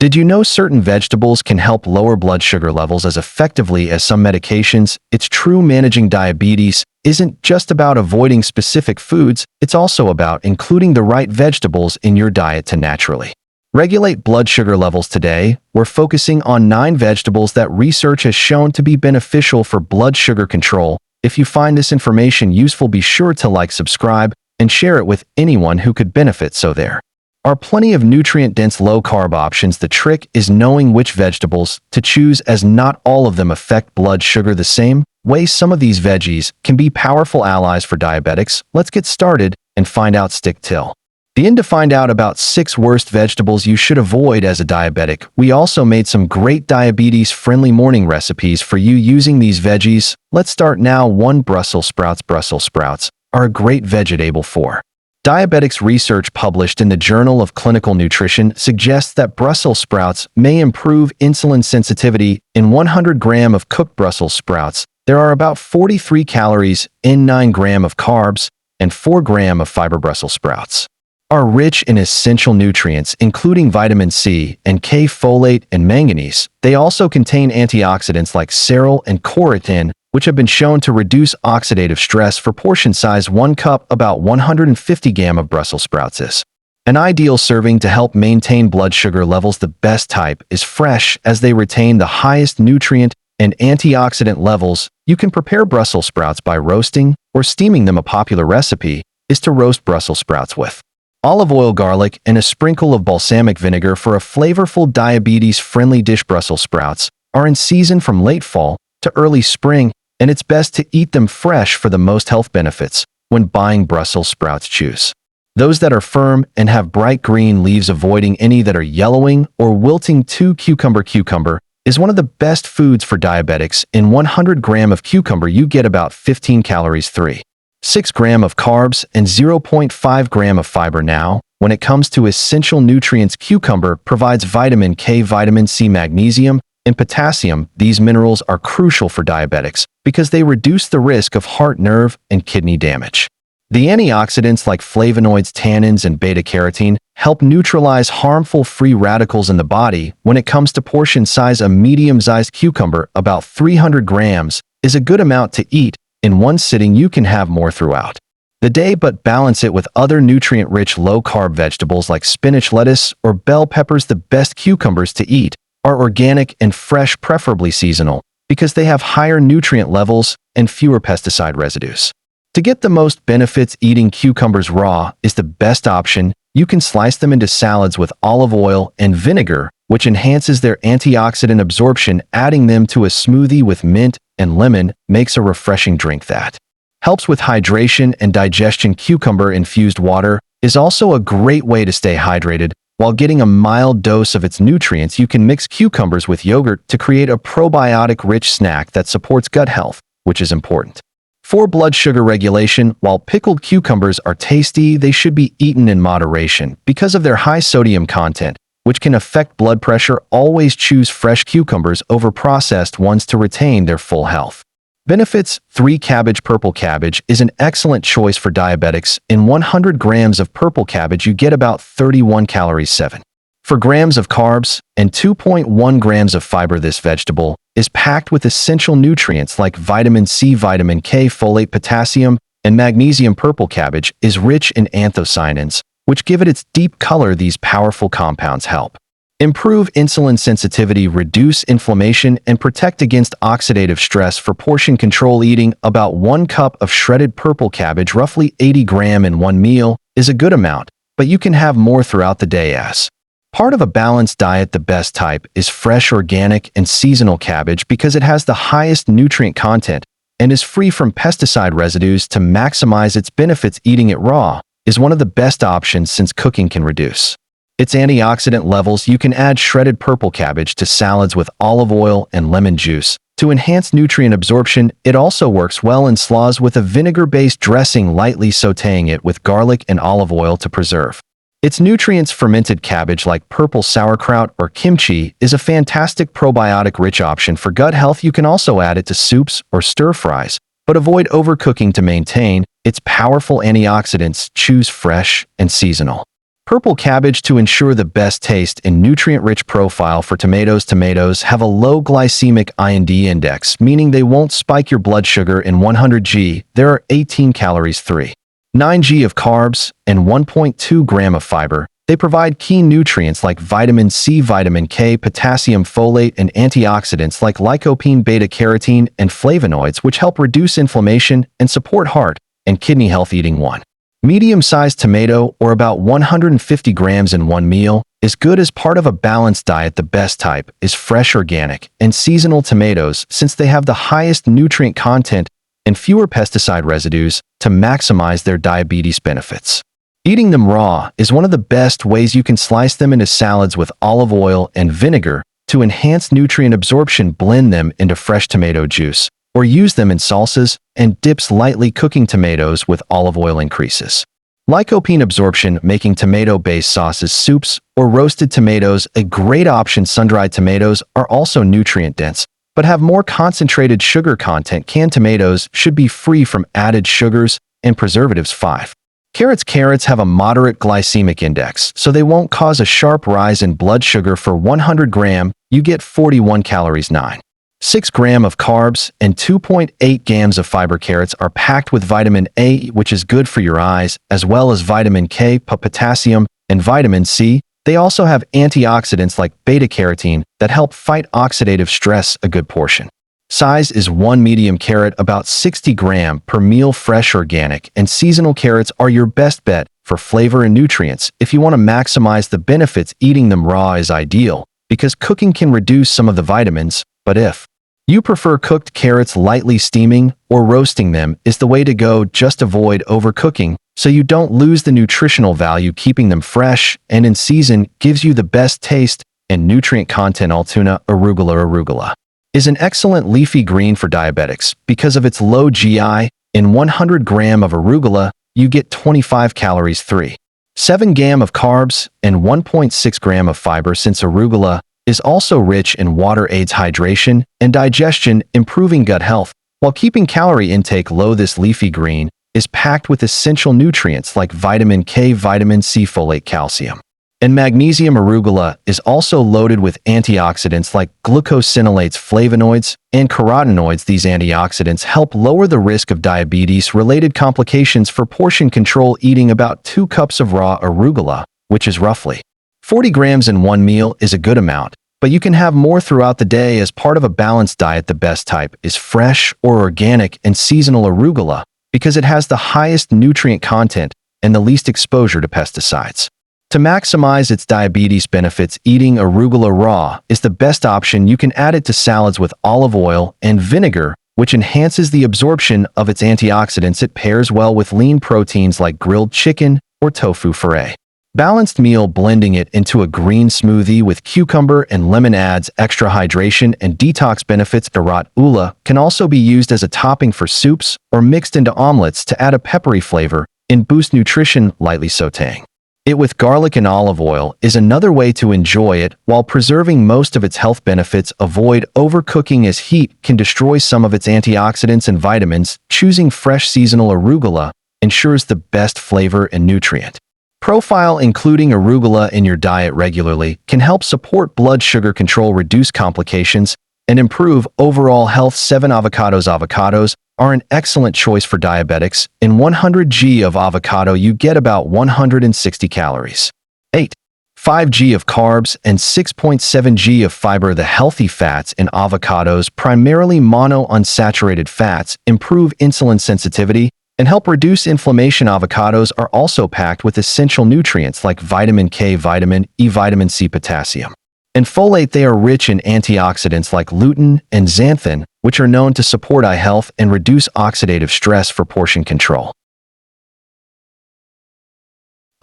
Did you know certain vegetables can help lower blood sugar levels as effectively as some medications? It's true, managing diabetes isn't just about avoiding specific foods, it's also about including the right vegetables in your diet to naturally regulate blood sugar levels. Today, we're focusing on 9 vegetables that research has shown to be beneficial for blood sugar control. If you find this information useful, be sure to like, subscribe, and share it with anyone who could benefit. So there are plenty of nutrient-dense low-carb options. The trick is knowing which vegetables to choose, as not all of them affect blood sugar the same way. Some of these veggies can be powerful allies for diabetics. Let's get started and find out. Stick till the end to find out about 6 worst vegetables you should avoid as a diabetic. We also made some great diabetes-friendly morning recipes for you using these veggies. Let's start now. 1. Brussels sprouts. Brussels sprouts are a great vegetable for diabetics. Research published in the Journal of Clinical Nutrition suggests that Brussels sprouts may improve insulin sensitivity. In 100 grams of cooked Brussels sprouts, there are about 43 calories in 9 grams of carbs and 4 grams of fiber. Brussels sprouts are rich in essential nutrients, including vitamin C and K, folate, and manganese. They also contain antioxidants like serine and quercetin, which have been shown to reduce oxidative stress. For portion size, 1 cup, about 150 grams of Brussels sprouts is an ideal serving to help maintain blood sugar levels. The best type is fresh, as they retain the highest nutrient and antioxidant levels. You can prepare Brussels sprouts by roasting or steaming them. A popular recipe is to roast Brussels sprouts with olive oil, garlic, and a sprinkle of balsamic vinegar for a flavorful diabetes-friendly dish. Brussels sprouts are in season from late fall to early spring, and it's best to eat them fresh for the most health benefits. When buying Brussels sprouts, choose those that are firm and have bright green leaves, avoiding any that are yellowing or wilting. 2. Cucumber. Cucumber is one of the best foods for diabetics. In 100 grams of cucumber, you get about 15 calories, 3.6 grams of carbs, and 0.5 grams of fiber. Now, when it comes to essential nutrients, cucumber provides vitamin K, vitamin C, magnesium, and potassium. These minerals are crucial for diabetics because they reduce the risk of heart, nerve, and kidney damage. The antioxidants like flavonoids, tannins, and beta-carotene help neutralize harmful free radicals in the body. When it comes to portion size, a medium-sized cucumber, about 300 grams, is a good amount to eat in one sitting. You can have more throughout the day, but balance it with other nutrient-rich low-carb vegetables like spinach, lettuce, or bell peppers. The best cucumbers to eat are organic and fresh, preferably seasonal, because they have higher nutrient levels and fewer pesticide residues. To get the most benefits, eating cucumbers raw is the best option. You can slice them into salads with olive oil and vinegar, which enhances their antioxidant absorption. Adding them to a smoothie with mint and lemon makes a refreshing drink that helps with hydration and digestion. Cucumber-infused water is also a great way to stay hydrated while getting a mild dose of its nutrients. You can mix cucumbers with yogurt to create a probiotic-rich snack that supports gut health, which is important for blood sugar regulation. While pickled cucumbers are tasty, they should be eaten in moderation because of their high sodium content, which can affect blood pressure. Always choose fresh cucumbers over processed ones to retain their full health benefits. 3. Cabbage. Purple cabbage is an excellent choice for diabetics. In 100 grams of purple cabbage, you get about 31 calories, 7.4 grams of carbs, and 2.1 grams of fiber. This vegetable is packed with essential nutrients like vitamin C, vitamin K, folate, potassium, and magnesium. Purple cabbage is rich in anthocyanins, which give it its deep color. These powerful compounds help improve insulin sensitivity, reduce inflammation, and protect against oxidative stress. For portion control, eating about 1 cup of shredded purple cabbage, roughly 80 grams, in one meal is a good amount, but you can have more throughout the day as part of a balanced diet. The best type is fresh, organic, and seasonal cabbage because it has the highest nutrient content and is free from pesticide residues. To maximize its benefits, eating it raw is one of the best options since cooking can reduce its antioxidant levels. You can add shredded purple cabbage to salads with olive oil and lemon juice to enhance nutrient absorption. It also works well in slaws with a vinegar-based dressing, lightly sautéing it with garlic and olive oil to preserve its nutrients. Fermented cabbage like purple sauerkraut or kimchi is a fantastic probiotic-rich option for gut health. You can also add it to soups or stir-fries, but avoid overcooking to maintain its powerful antioxidants. Choose fresh and seasonal Purple cabbage to ensure the best taste and nutrient-rich profile for tomatoes. Tomatoes have a low glycemic index, meaning they won't spike your blood sugar. In 100 g, there are 18 calories, 3.9 g of carbs, and 1.2 gram of fiber. They provide key nutrients like vitamin C, vitamin K, potassium, folate, and antioxidants like lycopene, beta-carotene, and flavonoids, which help reduce inflammation and support heart and kidney health. Eating one medium-sized tomato, or about 150 grams in one meal, is good as part of a balanced diet. The best type is fresh, organic, and seasonal tomatoes, since they have the highest nutrient content and fewer pesticide residues to maximize their diabetes benefits. Eating them raw is one of the best ways. You can slice them into salads with olive oil and vinegar to enhance nutrient absorption. Blend them into fresh tomato juice, or use them in salsas and dips. Lightly cooking tomatoes with olive oil increases lycopene absorption, making tomato-based sauces, soups, or roasted tomatoes a great option. Sun-dried tomatoes are also nutrient-dense, but have more concentrated sugar content. Canned tomatoes should be free from added sugars and preservatives. 5. Carrots have a moderate glycemic index, so they won't cause a sharp rise in blood sugar. For 100 gram, you get 41 calories, 9.6 gram of carbs, and 2.8 grams of fiber. Carrots are packed with vitamin A, which is good for your eyes, as well as vitamin K, potassium, and vitamin C. They also have antioxidants like beta-carotene that help fight oxidative stress. A good portion size is one medium carrot, about 60 gram per meal. Fresh, organic, and seasonal carrots are your best bet for flavor and nutrients. If you want to maximize the benefits, eating them raw is ideal because cooking can reduce some of the vitamins, but if you prefer cooked carrots, lightly steaming or roasting them is the way to go. Just avoid overcooking so you don't lose the nutritional value. Keeping them fresh and in season gives you the best taste and nutrient content. Altoona arugula is an excellent leafy green for diabetics because of its low GI. In 100 gram of arugula, you get 25 calories, 3.7 gram of carbs, and 1.6 gram of fiber. Since arugula is also rich in water, aids hydration and digestion, improving gut health while keeping calorie intake low. This leafy green is packed with essential nutrients like vitamin K, vitamin C, folate, calcium, and magnesium. Arugula is also loaded with antioxidants like glucosinolates, flavonoids, and carotenoids. These antioxidants help lower the risk of diabetes-related complications. For portion control, eating about 2 cups of raw arugula, which is roughly 40 grams in one meal, is a good amount, but you can have more throughout the day as part of a balanced diet. The best type is fresh or organic and seasonal arugula because it has the highest nutrient content and the least exposure to pesticides. To maximize its diabetes benefits, eating arugula raw is the best option. You can add it to salads with olive oil and vinegar, which enhances the absorption of its antioxidants. It pairs well with lean proteins like grilled chicken or tofu. For a balanced meal, blending it into a green smoothie with cucumber and lemon adds extra hydration and detox benefits. Arugula can also be used as a topping for soups or mixed into omelets to add a peppery flavor and boost nutrition. Lightly sautéing it with garlic and olive oil is another way to enjoy it while preserving most of its health benefits. Avoid overcooking as heat can destroy some of its antioxidants and vitamins. Choosing fresh seasonal arugula ensures the best flavor and nutrient profile. Including arugula in your diet regularly can help support blood sugar control, reduce complications, and improve overall health. 7. Avocados are an excellent choice for diabetics. In 100 g of avocado, you get about 160 calories, 8.5 g of carbs, and 6.7 g of fiber. The healthy fats in avocados, primarily monounsaturated fats, improve insulin sensitivity and help reduce inflammation. Avocados are also packed with essential nutrients like vitamin K, vitamin E, vitamin C, potassium, and folate. They are rich in antioxidants like lutein and xanthan, which are known to support eye health and reduce oxidative stress. For portion control,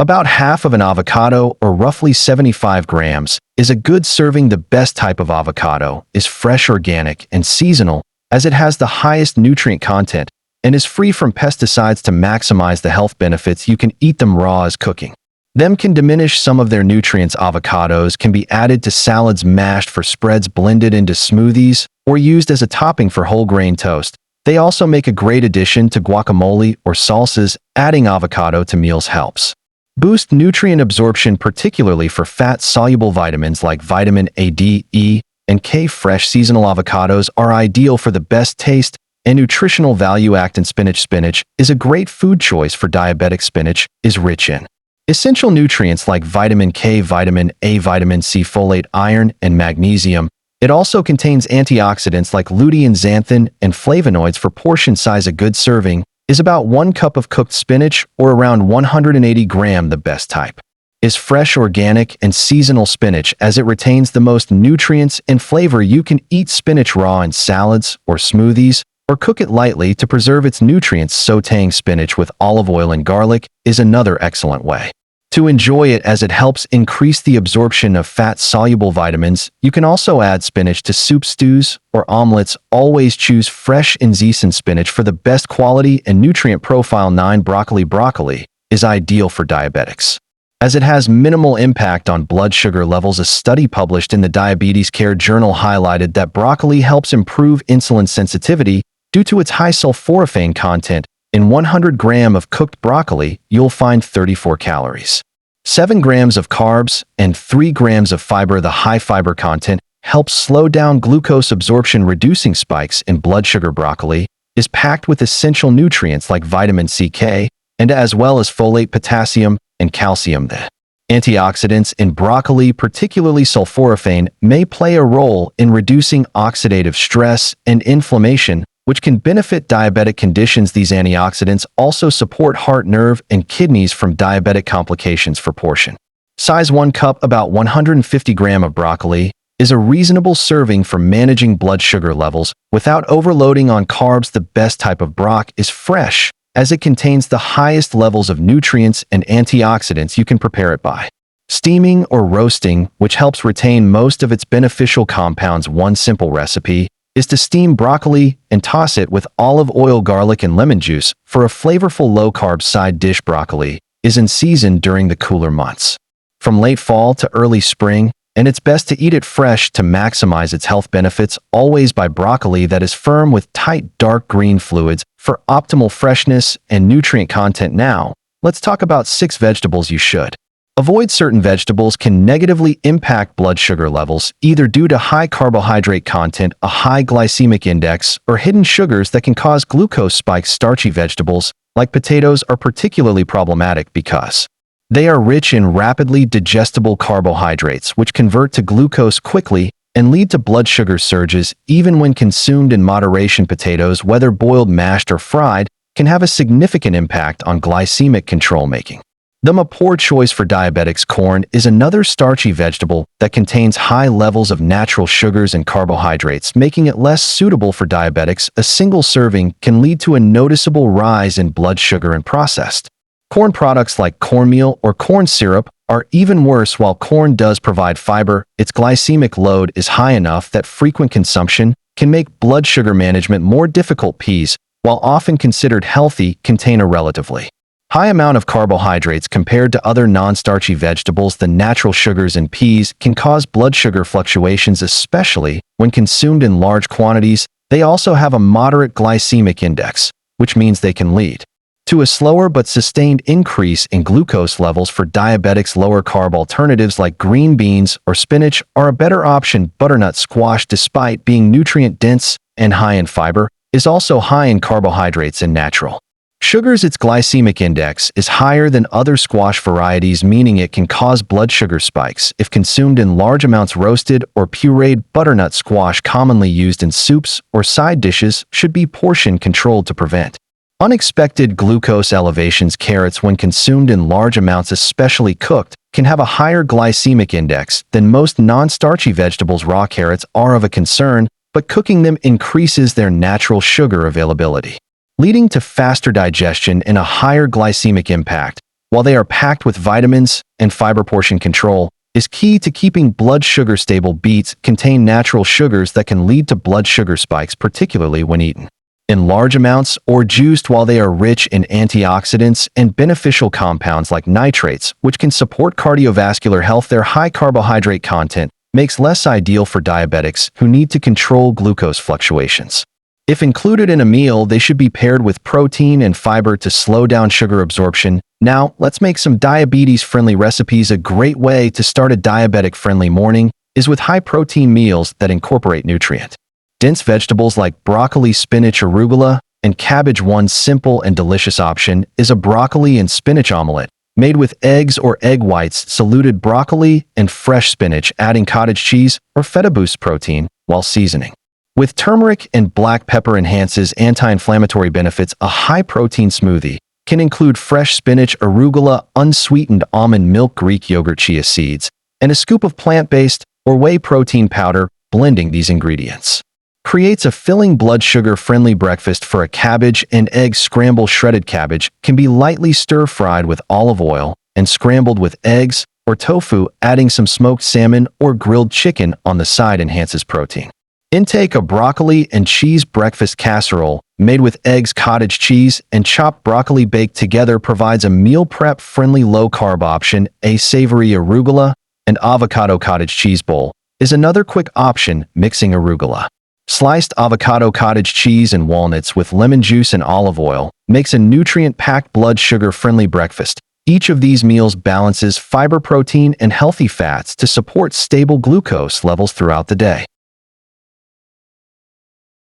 about half of an avocado, or roughly 75 grams, is a good serving. The best type of avocado is fresh, organic, and seasonal, as it has the highest nutrient content and is free from pesticides. To maximize the health benefits, you can eat them raw, as cooking them can diminish some of their nutrients. Avocados can be added to salads, mashed for spreads, blended into smoothies, or used as a topping for whole grain toast. They also make a great addition to guacamole or salsas. Adding avocado to meals helps boost nutrient absorption, particularly for fat-soluble vitamins like vitamin A, D, E, and K. Fresh seasonal avocados are ideal for the best taste and nutritional value. And spinach is a great food choice for diabetic. Spinach is rich in essential nutrients like vitamin K, vitamin A, vitamin C, folate, iron, and magnesium. It also contains antioxidants like lutein, xanthan, and flavonoids. For portion size, a good serving is about 1 cup of cooked spinach, or around 180 grams. The best type is fresh, organic, and seasonal spinach, as it retains the most nutrients and flavor. You can eat spinach raw in salads or smoothies, or cook it lightly to preserve its nutrients. Sautéing spinach with olive oil and garlic is another excellent way to enjoy it, as it helps increase the absorption of fat-soluble vitamins. You can also add spinach to soup, stews, or omelets. Always choose fresh and seasoned spinach for the best quality and nutrient profile. 9. Broccoli is ideal for diabetics, as it has minimal impact on blood sugar levels. A study published in the Diabetes Care journal highlighted that broccoli helps improve insulin sensitivity due to its high sulforaphane content. In 100 grams of cooked broccoli, you'll find 34 calories, 7 grams of carbs, and 3 grams of fiber. The high fiber content helps slow down glucose absorption, reducing spikes in blood sugar. Broccoli is packed with essential nutrients like vitamin C, K, and as well as folate, potassium, and calcium. The antioxidants in broccoli, particularly sulforaphane, may play a role in reducing oxidative stress and inflammation, which can benefit diabetic conditions. These antioxidants also support heart, nerve, and kidneys from diabetic complications. For portion size, 1 cup, about 150 grams of broccoli, is a reasonable serving for managing blood sugar levels without overloading on carbs. The best type of broccoli is fresh, as it contains the highest levels of nutrients and antioxidants. You can prepare it by steaming or roasting, which helps retain most of its beneficial compounds. One simple recipe is to steam broccoli and toss it with olive oil, garlic, and lemon juice for a flavorful low-carb side dish. Broccoli is in season during the cooler months, from late fall to early spring, and it's best to eat it fresh to maximize its health benefits. Always buy broccoli that is firm with tight dark green fluids for optimal freshness and nutrient content. Now, let's talk about 6 vegetables you should avoid. Certain vegetables can negatively impact blood sugar levels, either due to high carbohydrate content, a high glycemic index, or hidden sugars that can cause glucose spikes. Starchy vegetables, like potatoes, are particularly problematic because they are rich in rapidly digestible carbohydrates, which convert to glucose quickly and lead to blood sugar surges. Even when consumed in moderation, potatoes, whether boiled, mashed, or fried, can have a significant impact on glycemic control, making them a poor choice for diabetics. Corn is another starchy vegetable that contains high levels of natural sugars and carbohydrates, making it less suitable for diabetics. A single serving can lead to a noticeable rise in blood sugar, and processed corn products like cornmeal or corn syrup are even worse. While corn does provide fiber, its glycemic load is high enough that frequent consumption can make blood sugar management more difficult. Peas, while often considered healthy, contain a relatively high amount of carbohydrates compared to other non-starchy vegetables. The natural sugars in peas can cause blood sugar fluctuations, especially when consumed in large quantities. They also have a moderate glycemic index, which means they can lead to a slower but sustained increase in glucose levels. For diabetics, lower carb alternatives like green beans or spinach are a better option. Butternut squash, despite being nutrient dense and high in fiber, is also high in carbohydrates and natural sugars. Its glycemic index is higher than other squash varieties, meaning it can cause blood sugar spikes if consumed in large amounts. Roasted or pureed butternut squash, commonly used in soups or side dishes, should be portion controlled to prevent unexpected glucose elevations. Carrots, when consumed in large amounts, especially cooked, can have a higher glycemic index than most non-starchy vegetables. Raw carrots are of a concern, but cooking them increases their natural sugar availability, leading to faster digestion and a higher glycemic impact. While they are packed with vitamins and fiber, portion control is key to keeping blood sugar stable. Beets contain natural sugars that can lead to blood sugar spikes, particularly when eaten in large amounts or juiced. While they are rich in antioxidants and beneficial compounds like nitrates, which can support cardiovascular health, their high carbohydrate content makes less ideal for diabetics who need to control glucose fluctuations. If included in a meal, they should be paired with protein and fiber to slow down sugar absorption. Now, let's make some diabetes-friendly recipes. A great way to start a diabetic-friendly morning is with high-protein meals that incorporate nutrient-dense vegetables like broccoli, spinach, arugula, and cabbage. One simple and delicious option is a broccoli and spinach omelet, made with eggs or egg whites, saluted broccoli, and fresh spinach, adding cottage cheese or feta boosts protein while seasoning. With turmeric and black pepper enhances anti-inflammatory benefits. A high-protein smoothie can include fresh spinach, arugula, unsweetened almond milk, Greek yogurt, chia seeds, and a scoop of plant-based or whey protein powder. Blending these ingredients creates a filling, blood sugar-friendly breakfast. For a cabbage and egg scramble, shredded cabbage can be lightly stir-fried with olive oil and scrambled with eggs or tofu. Adding some smoked salmon or grilled chicken on the side enhances protein intake. A broccoli and cheese breakfast casserole made with eggs, cottage cheese, and chopped broccoli baked together provides a meal prep friendly low-carb option. A savory arugula and avocado cottage cheese bowl is another quick option. Mixing arugula, sliced avocado, cottage cheese, and walnuts with lemon juice and olive oil makes a nutrient-packed, blood sugar-friendly breakfast. Each of these meals balances fiber, protein, and healthy fats to support stable glucose levels throughout the day.